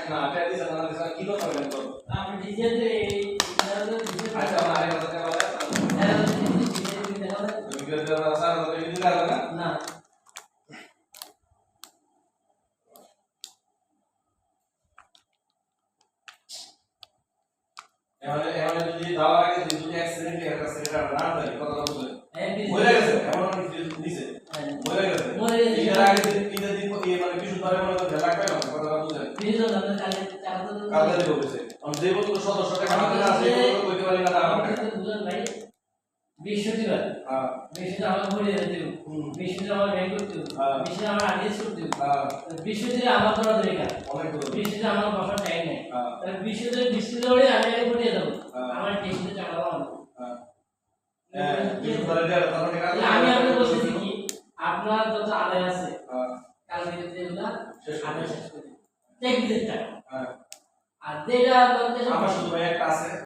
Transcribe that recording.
না এটা দিছ না দিছ কি কথা বলেন তো আপনি ডিজেতে আচ্ছা আমরা আরেক কথা বলা ভিডিও দেওয়া স্যার তো ভিডিও দিলা না না এমন যদি যাওয়ার আগে যদি অ্যাক্সিডেন্ট এর কাছে এটা না হয় কথা বলতে মরে গেছে এমন নিচে মরে গেছে এর আগে তিন দিন এই মানে কিছু ধরে মনে করে লাগবে না কথা বলতে ভিডিও আমরা কালকে দিব বলছে আমি যে বলতো সদস্যটা কালকে না আসে কইতে পারি না আমাকে বুঝলেন ভাই বৃহস্পতিবার বৃহস্পতিবার আমার ঘুরে যেতে বৃহস্পতিবার আমার ব্যাংক করতে বৃহস্পতিবার আমার আদেশ করতে বৃহস্পতিবার আমার করা দরকার অনেক দূর বৃহস্পতিবার আমার বসার টাইম নেই বৃহস্পতিবার আমি আগে ঘুরে যাবো আমার টেস্টে চালাবো আমি আপনাকে বলতেছি কি আপনার যত আদায় আছে কালকে যেগুলা আদায় শেষ করে চেক দিতে চাই আর যেটা আমার শুধু একটা আছে